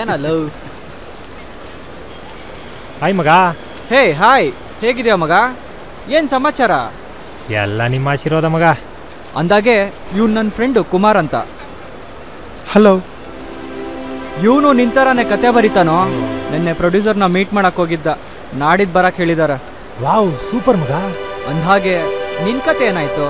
ಏನಲ್ಲ. ಹಾಯ್ ಮಗ. ಹೇ ಹಾಯ್, ಹೇಗಿದೆಯಾ ಮಗ? ಏನು ಸಮಾಚಾರ? ಎಲ್ಲ ನಿಮ್ಮ ಆಶೀರ್ವಾದ ಮಗ. ಅಂದಾಗೆ ಇವ್ನು ನನ್ನ ಫ್ರೆಂಡು ಕುಮಾರ್ ಅಂತ. ಹಲೋ. ಇವನು ನಿಂತರಾನೆ ಕತೆ ಬರೀತಾನೋ. ನಿನ್ನೆ ಪ್ರೊಡ್ಯೂಸರ್ನ ಮೀಟ್ ಮಾಡಕ್ ಹೋಗಿದ್ದ, ನಾಡಿದ್ದು ಬರಕ್ಕೆ ಹೇಳಿದಾರ. ವಾವ್, ಸೂಪರ್ ಮಗ. ಅಂದ್ಹಾಗೆ ನಿನ್ ಕತೆ ಏನಾಯ್ತು?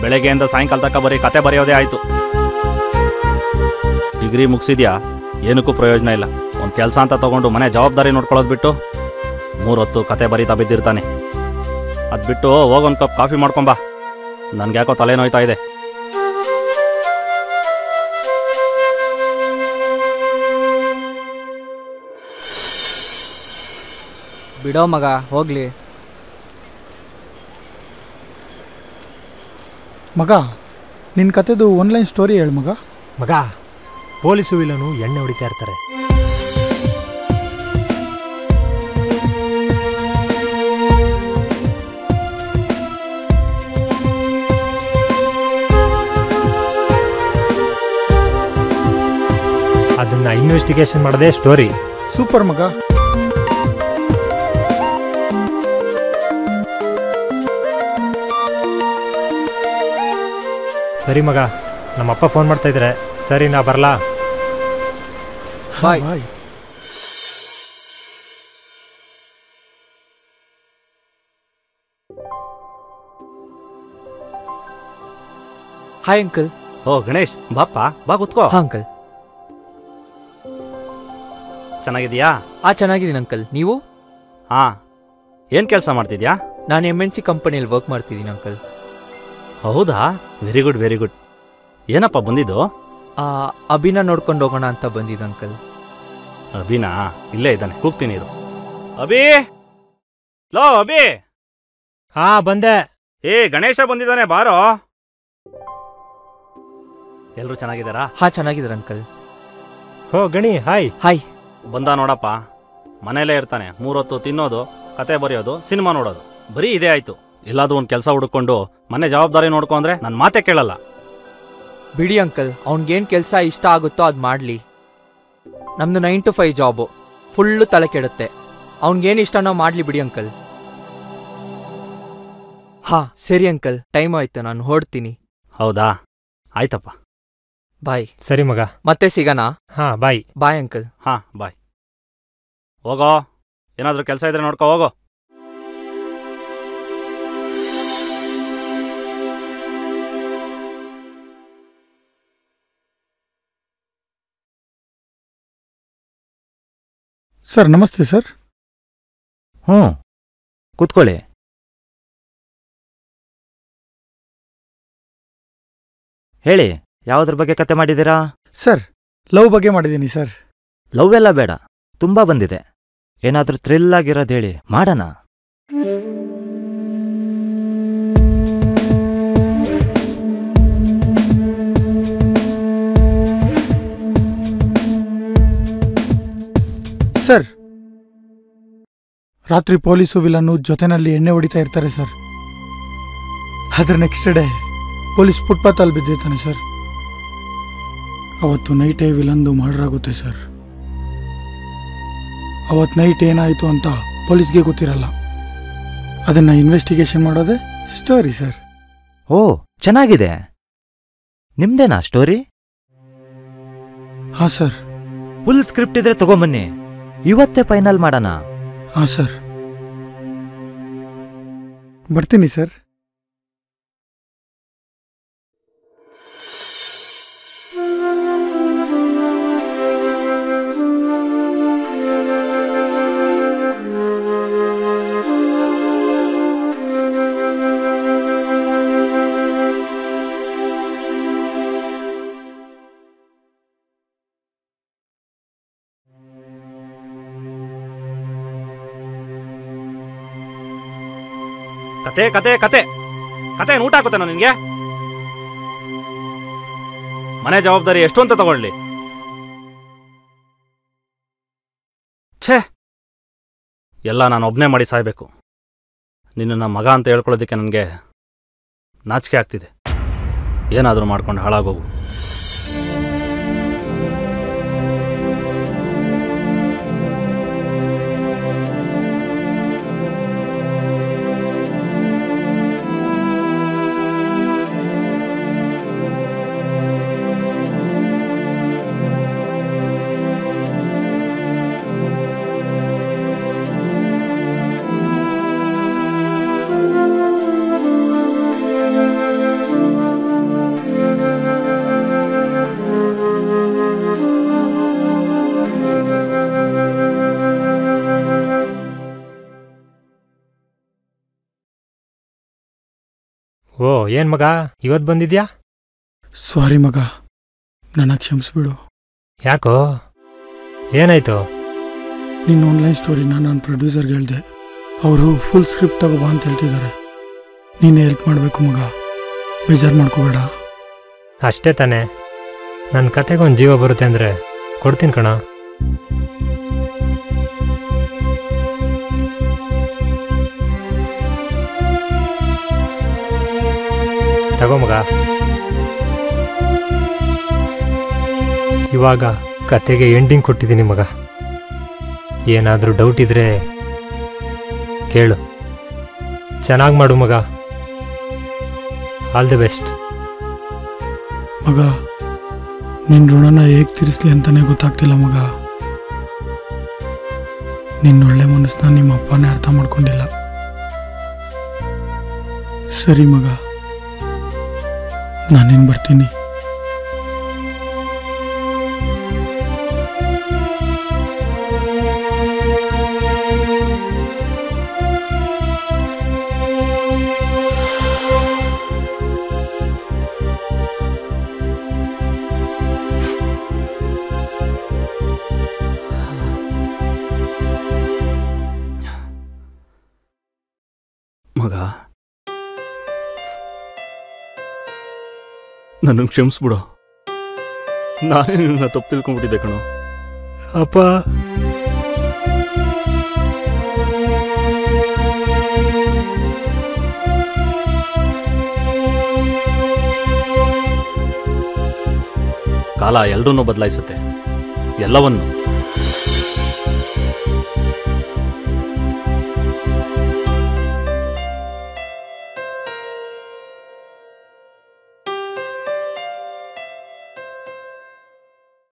ಬೆಳಗ್ಗೆಯಿಂದ ಸಾಯಂಕಾಲ ತನಕ ಬರೀ ಕತೆ ಬರೆಯೋದೇ ಆಯಿತು. ಡಿಗ್ರಿ ಮುಗಿಸಿದ್ಯಾ, ಏನಕ್ಕೂ ಪ್ರಯೋಜನ ಇಲ್ಲ. ಒಂದು ಕೆಲಸ ಅಂತ ತೊಗೊಂಡು ಮನೆ ಜವಾಬ್ದಾರಿ ನೋಡ್ಕೊಳ್ಳೋದು ಬಿಟ್ಟು 3 ಹೊತ್ತು ಕತೆ ಬರೀತಾ ಬಿದ್ದಿರ್ತಾನೆ. ಅದು ಬಿಟ್ಟು ಹೋಗೊಂದು ಕಪ್ ಕಾಫಿ ಮಾಡ್ಕೊಂಬಾ, ನನಗ್ಯಾಕೋ ತಲೆನೋಯ್ತಾ ಇದೆ. ಬಿಡೋ ಮಗ, ಹೋಗ್ಲಿ. ಮಗ, ನಿನ್ನ ಕತೆದು ಆನ್ಲೈನ್ ಸ್ಟೋರಿ ಹೇಳು ಮಗ. ಮಗ, ಪೊಲೀಸು ವಿಲನು ಎಣ್ಣೆ ಹೊಡಿತಾ ಇರ್ತಾರೆ. ಅದನ್ನ ಇನ್ವೆಸ್ಟಿಗೇಷನ್ ಮಾಡದೆ ಸ್ಟೋರಿ. ಸೂಪರ್ ಮಗ. ಸರಿ ಮಗ, ನಮ್ಮಪ್ಪ ಫೋನ್ ಮಾಡ್ತಾ ಇದ್ರೆ. ಸರಿ, ನಾ ಬರಲಾ? ಬಾಯ್. ಬಾಯ್. Hi uncle. ಓ ಗಣೇಶ್, ಬಾಪ್ಪ, ಬಾ ಕೂತ್ಕೋ. ಹಾ ಅಂಕಲ್. ಚೆನ್ನಾಗಿದೆಯಾ? ಚೆನ್ನಾಗಿದ್ದೀನಿ ಅಂಕಲ್. ನೀವು? ಹಾಂ. ಏನು ಕೆಲಸ ಮಾಡ್ತಿದ್ಯಾ? ನಾನು MNC ಕಂಪನಿಯಲ್ಲಿ ವರ್ಕ್ ಮಾಡ್ತಿದ್ದೀನಿ ಅಂಕಲ್. ಹೌದಾ? Very good very good. ಏನಪ್ಪ ಬಂದಿದ್ದು? ಅಭಿನ ನೋಡ್ಕೊಂಡು ಹೋಗೋಣ ಅಂತ ಬಂದಿದ್ದು ಅಂಕಲ್. ಅಭಿನಾ? ಇಲ್ಲೇ ಇದ್ದಾನೆ, ಕೂಗ್ತೀನಿ ಇರು. ಅಭಿ, ಲೋ ಅಭಿ. ಹಾ, ಬಂದೆ. ಏ ಗಣೇಶ ಬಂದಿದ್ದಾನೆ, ಬಾರೋ. ಎಲ್ಲರೂ ಚೆನ್ನಾಗಿದ್ದಾರಾ? ಹಾ, ಚೆನ್ನಾಗಿದ್ದಾರೆ ಅಂಕಲ್. ಹೋ ಗಣಿ, ಹಾಯ್. ಹಾಯ್. ಬಂದ ನೋಡಪ್ಪ, ಮನೇಲೇ ಇರ್ತಾನೆ. 3 ಹೊತ್ತು ತಿನ್ನೋದು, ಕತೆ ಬರೆಯೋದು, ಸಿನಿಮಾ ನೋಡೋದು, ಬರೀ ಇದೇ ಆಯ್ತು. ಎಲ್ಲಾದ್ರೂ ಒಂದು ಕೆಲಸ ಹುಡುಕೊಂಡು ಮನೆ ಜವಾಬ್ದಾರಿ ನೋಡ್ಕೊ ಅಂದ್ರೆ ನನ್ನ ಮಾತೇ ಕೇಳಲ್ಲ. ಬಿಡಿ ಅಂಕಲ್, ಅವ್ನಿಗೇನು ಕೆಲಸ ಇಷ್ಟ ಆಗುತ್ತೋ ಅದು ಮಾಡಲಿ. ನಮ್ದು 9 to 5 ಜಾಬು, ಫುಲ್ಲು ತಲೆ ಕೆಡುತ್ತೆ. ಅವ್ನಿಗೇನು ಇಷ್ಟನೋ ಮಾಡಲಿ ಬಿಡಿ ಅಂಕಲ್. ಹಾ ಸರಿ ಅಂಕಲ್, ಟೈಮ್ ಆಯ್ತು, ನಾನು ಹೊರಡ್ತೀನಿ. ಹೌದಾ? ಆಯ್ತಪ್ಪ, ಬಾಯ್. ಸರಿ ಮಗ, ಮತ್ತೆ ಸಿಗೋಣ. ಹಾ ಬಾಯ್. Bye uncle. ಹಾ ಬಾಯ್. ಹೋಗೋ, ಏನಾದರೂ ಕೆಲಸ ಇದ್ರೆ ನೋಡ್ಕೋ ಹೋಗೋ. ಸರ್ ನಮಸ್ತೆ ಸರ್. ಕೂತ್ಕೊಳ್ಳಿ. ಹೇಳಿ, ಯಾವುದ್ರ ಬಗ್ಗೆ ಕತೆ ಮಾಡಿದ್ದೀರಾ? ಸರ್, ಲವ್ ಬಗ್ಗೆ ಮಾಡಿದ್ದೀನಿ ಸರ್. ಲವ್ ಎಲ್ಲ ಬೇಡ, ತುಂಬಾ ಬಂದಿದೆ. ಏನಾದ್ರೂ ಥ್ರಿಲ್ ಆಗಿರೋದು ಹೇಳಿ, ಮಾಡೋಣ. ಸರ್, ರಾತ್ರಿ ಪೊಲೀಸು ವಿಲನ್ನು ಜೊತೆನಲ್ಲಿ ಎಣ್ಣೆ ಹೊಡಿತಾ ಇರ್ತಾರೆ ಸರ್. ಅದ್ರ ನೆಕ್ಸ್ಟ್ ಡೇ ಪೊಲೀಸ್ ಫುಟ್ಪಾತಲ್ಲಿ ಬಿದ್ದಿರ್ತಾನೆ ಸರ್. ಅವತ್ತು ನೈಟೇ ವಿಲನ್ದು ಮರ್ಡರ್ ಆಗುತ್ತೆ ಸರ್. ಅವತ್ತು ನೈಟ್ ಏನಾಯಿತು ಅಂತ ಪೊಲೀಸ್ಗೆ ಗೊತ್ತಿರಲ್ಲ. ಅದನ್ನ ಇನ್ವೆಸ್ಟಿಗೇಷನ್ ಮಾಡೋದೇ ಸ್ಟೋರಿ ಸರ್. ಓ, ಚೆನ್ನಾಗಿದೆ. ನಿಮ್ದೇನಾ ಸ್ಟೋರಿ? ಹಾಂ ಸರ್. ಫುಲ್ ಸ್ಕ್ರಿಪ್ಟ್ ಇದ್ರೆ ತಗೊಂಬನ್ನಿ, ಇವತ್ತೇ ಫೈನಲ್ ಮಾಡೋಣ. ಹಾಂ ಸರ್, ಬರ್ತೀನಿ ಸರ್. ಕತೆ ಕತೆ ಕತೆ ಕತೆ ಊಟ ಹಾಕುತ್ತೇನೋ ನಿನ್ಗೆ? ಮನೆ ಜವಾಬ್ದಾರಿ ಎಷ್ಟು ಅಂತ ತಗೊಳ್ಳಿ. ಛೇ, ಎಲ್ಲ ನಾನು ಒಬ್ಬನೇ ಮಾಡಿ ಸಾಯ್ಬೇಕು. ನಿನ್ನ ಮಗ ಅಂತ ಹೇಳ್ಕೊಳ್ಳೋದಕ್ಕೆ ನನಗೆ ನಾಚಿಕೆ ಆಗ್ತಿದೆ. ಏನಾದರೂ ಮಾಡ್ಕೊಂಡು ಹಾಳಾಗೋಗು. ಓ, ಏನು ಮಗ ಇವತ್ತು ಬಂದಿದ್ಯಾ? ಸಾರಿ ಮಗ, ನನ್ನ ಕ್ಷಮಿಸ್ಬಿಡು. ಯಾಕೋ, ಏನಾಯ್ತು? ನಿನ್ನ ಆನ್ಲೈನ್ ಸ್ಟೋರಿನ ನಾನು ಪ್ರೊಡ್ಯೂಸರ್ಗೆ ಹೇಳಿದೆ. ಅವರು ಫುಲ್ ಸ್ಕ್ರಿಪ್ಟ್ ತಗೋಬಾ ಅಂತ ಹೇಳ್ತಿದ್ದಾರೆ. ನೀನೇ ಹೆಲ್ಪ್ ಮಾಡಬೇಕು ಮಗ, ಬೇಜಾರು ಮಾಡ್ಕೋಬೇಡ. ಅಷ್ಟೇ ತಾನೇ, ನನ್ನ ಕತೆಗೊಂದು ಜೀವ ಬರುತ್ತೆ ಅಂದರೆ ಕೊಡ್ತೀನಿ ಕಣ. ತಗೋ ಮಗ. ಇವಾಗ ಕತೆಗೆ ಎಂಡಿಂಗ್ ಕೊಟ್ಟಿದ್ದೀನಿ ಮಗ. ಏನಾದರೂ ಡೌಟ್ ಇದ್ರೆ ಕೇಳು. ಚೆನ್ನಾಗಿ ಮಾಡು ಮಗ. ಆಲ್ ದಿ ಬೆಸ್ಟ್ ಮಗ. ನಿನ್ನ ಋಣನ ಹೇಗೆ ತೀರಿಸ್ಲಿ ಅಂತಲೇ ಗೊತ್ತಾಗ್ತಿಲ್ಲ ಮಗ. ನಿನ್ನ ಒಳ್ಳೆ ಮನಸ್ಸನ್ನ ನಿಮ್ಮ ಅಪ್ಪನೇ ಅರ್ಥ ಮಾಡ್ಕೊಂಡಿಲ್ಲ. ಸರಿ ಮಗ, ನಾನೇನು ಬರ್ತೀನಿ. ಮಗ, ನನ್ನ ಕ್ಷಮಿಸ್ಬಿಡು. ನಾನೇ ನಿನ್ನ ತಪ್ಪು ತಿಳ್ಕೊಂಡ್ಬಿಟ್ಟಿದ್ದೆ ಕಣೋ. ಅಪ್ಪ. ಕಾಲ ಎಲ್ಲರನ್ನೂ ಬದಲಾಯಿಸುತ್ತೆ, ಎಲ್ಲವನ್ನು.